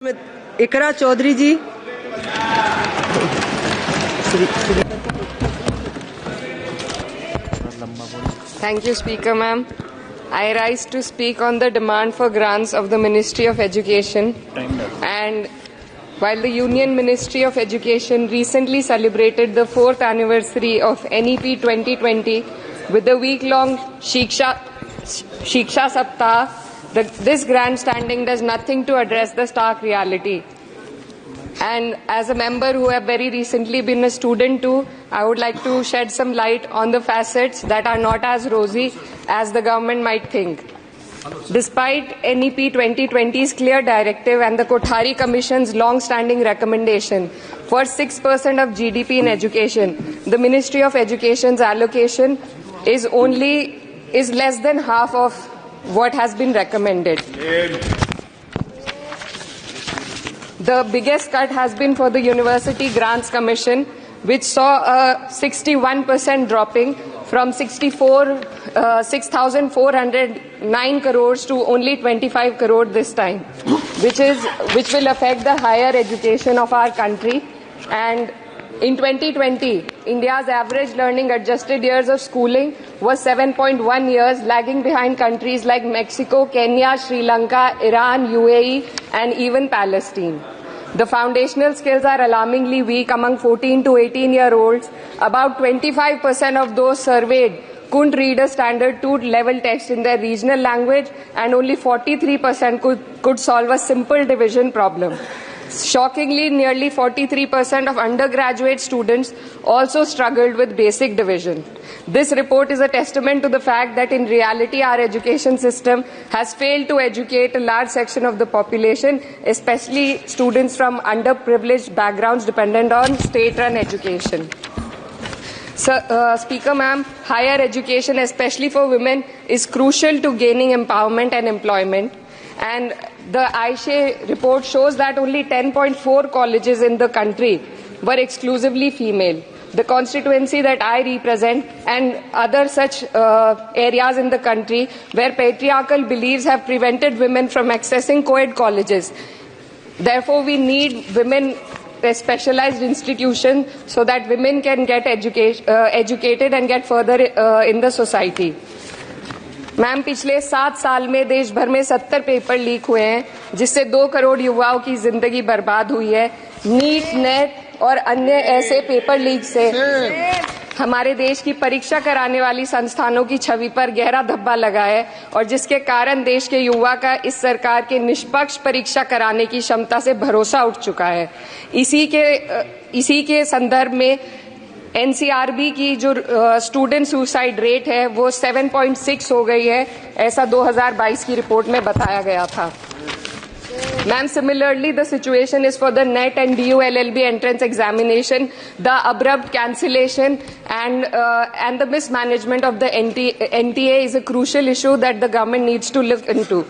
Iqra Chaudhary ji. Thank you, Speaker Ma'am. I rise to speak on the demand for grants of the Ministry of Education. And while the Union Ministry of Education recently celebrated the 4th anniversary of NEP 2020 with the week-long Shiksha Saptah, this grandstanding does nothing to address the stark reality. And as a member who have very recently been a student too, I would like to shed some light on the facets that are not as rosy as the government might think. Despite NEP 2020's clear directive and the Kothari Commission's long-standing recommendation for 6% of GDP in education, the Ministry of Education's allocation is less than half of what has been recommended. The biggest cut has been for the University Grants Commission, which saw a 61% dropping from 6,409 crores to only 25 crore this time, which will affect the higher education of our country. And in 2020, India's average learning adjusted years of schooling was 7.1 years, lagging behind countries like Mexico, Kenya, Sri Lanka, Iran, UAE, and even Palestine. The foundational skills are alarmingly weak among 14 to 18-year-olds. About 25% of those surveyed couldn't read a standard 2-level text in their regional language, and only 43% could solve a simple division problem. Shockingly, nearly 43% of undergraduate students also struggled with basic division. This report is a testament to the fact that in reality our education system has failed to educate a large section of the population, especially students from underprivileged backgrounds dependent on state-run education. Speaker Ma'am, higher education, especially for women, is crucial to gaining empowerment and employment. And the AISHE report shows that only 10.4 colleges in the country were exclusively female. The constituency that I represent and other such areas in the country where patriarchal beliefs have prevented women from accessing co-ed colleges. Therefore, we need women specialized institutions so that women can get educated and get further in the society. Ma'am, पिछले 7 साल में देश भर में 70 paper leak हुए हैं, जिससे 2 करोड़ युवाओं की जिंदगी बर्बाद हुई है। नीट, नेट और अन्य ऐसे पेपर लीक से हमारे देश की परीक्षा कराने वाली संस्थानों की छवि पर गहरा धब्बा लगा है, और जिसके कारण देश के युवा का इस सरकार के निष्पक्ष परीक्षा कराने की क्षमता से भरोसा उठ चुका है। इसी के संदर्भ में एनसीआरबी की जो स्टूडेंट सुसाइड रेट है वो 7.6 हो गई है, ऐसा 2022 की रिपोर्ट में बताया गया था। Ma'am, similarly, the situation is for the NET and DU LLB entrance examination. The abrupt cancellation and the mismanagement of the NTA is a crucial issue that the government needs to look into.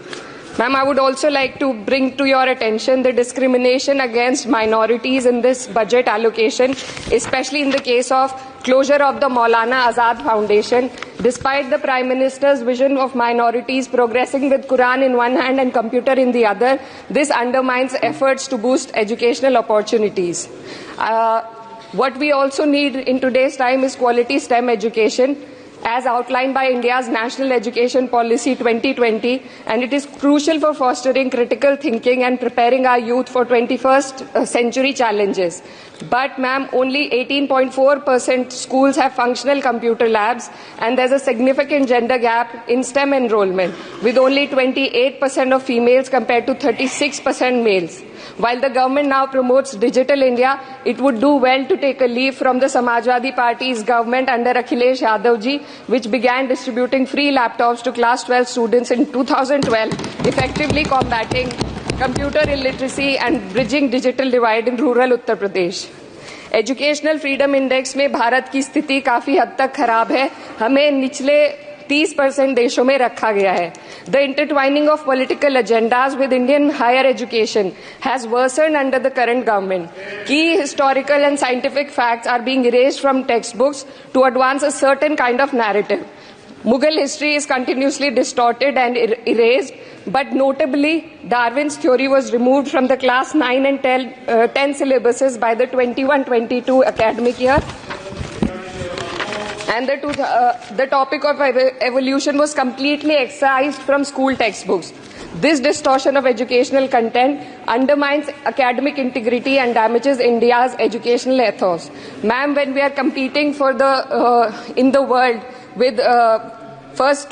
Ma'am, I would also like to bring to your attention the discrimination against minorities in this budget allocation, especially in the case of closure of the Maulana Azad Foundation. Despite the Prime Minister's vision of minorities progressing with Quran in one hand and computer in the other, this undermines efforts to boost educational opportunities. What we also need in today's time is quality STEM education, as outlined by India's National Education Policy 2020, and it is crucial for fostering critical thinking and preparing our youth for 21st century challenges. But, ma'am, only 18.4% schools have functional computer labs, and there's a significant gender gap in STEM enrollment, with only 28% of females compared to 36% males. While the government now promotes Digital India, it would do well to take a leaf from the Samajwadi Party's government under Akhilesh Yadav ji, which began distributing free laptops to class 12 students in 2012, effectively combating computer illiteracy and bridging digital divide in rural Uttar Pradesh. Educational freedom index में भारत की स्थिति काफी हद तक खराब है, हमें निचले 30% देशों में रखा गया है. The intertwining of political agendas with Indian higher education has worsened under the current government. Key historical and scientific facts are being erased from textbooks to advance a certain kind of narrative. Mughal history is continuously distorted and erased. but notably, Darwin's theory was removed from the class 9 and 10 syllabuses by the 21-22 academic year. And the topic of evolution was completely excised from school textbooks. This distortion of educational content undermines academic integrity and damages India's educational ethos. Ma'am, when we are competing for in the world with first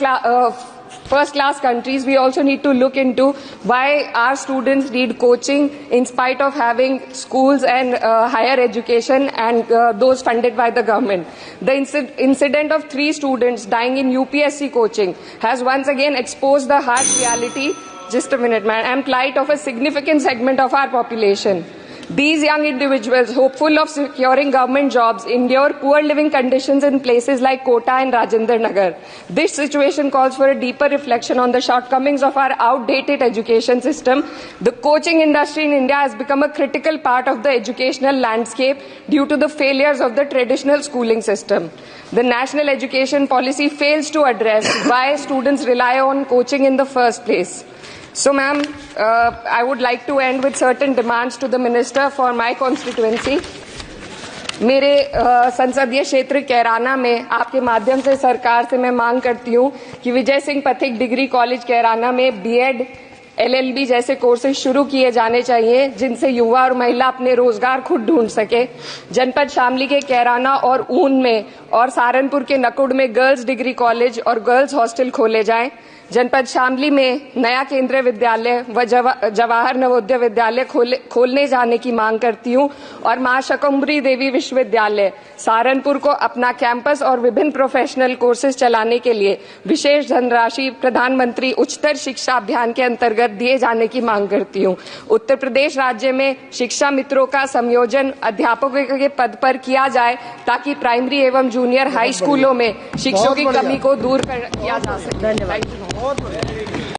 class countries, we also need to look into why our students need coaching in spite of having schools and higher education and those funded by the government. The incident of 3 students dying in UPSC coaching has once again exposed the harsh reality, just a minute, man, and plight of a significant segment of our population. These young individuals, hopeful of securing government jobs, endure poor living conditions in places like Kota and Rajendra Nagar. This situation calls for a deeper reflection on the shortcomings of our outdated education system. The coaching industry in India has become a critical part of the educational landscape due to the failures of the traditional schooling system. The national education policy fails to address why students rely on coaching in the first place. So, ma'am, I would like to end with certain demands to the minister for my constituency. मेरे संसदीय क्षेत्र कैराना में आपके माध्यम से सरकार से मैं मांग करती हूँ कि विजय सिंह पथिक डिग्री कॉलेज कैराना में बीएड, LLB जैसे कोर्सेज शुरू किए जाने चाहिए, जिनसे युवा और महिला अपने रोजगार खुद ढूंढ सके। जनपद शामली के कैराना और ऊन में और सहारनपुर के नकुड़ में गर्ल्स डिग्री कॉलेज और गर्ल्स हॉस्टल खोले जाएं। जनपद शामली में नया केंद्रीय विद्यालय व जवाहर नवोदय विद्यालय खोलने जाने की मांग करती हूं और मां शकंभरी देवी विश्वविद्यालय सहारनपुर को अपना कैंपस और विभिन्न प्रोफेशनल कोर्सेज चलाने के लिए विशेष धनराशि प्रधानमंत्री उच्चतर शिक्षा अभियान के अंतर्गत दिए जाने की मांग करती हूं। उत्तर प्रदेश राज्य में शिक्षा मित्रों का संयोजन अध्यापकों के पद पर किया जाए ताकि प्राइमरी एवं जूनियर हाई स्कूलों में शिक्षकों की कमी को दूर किया जा सके। धन्यवाद।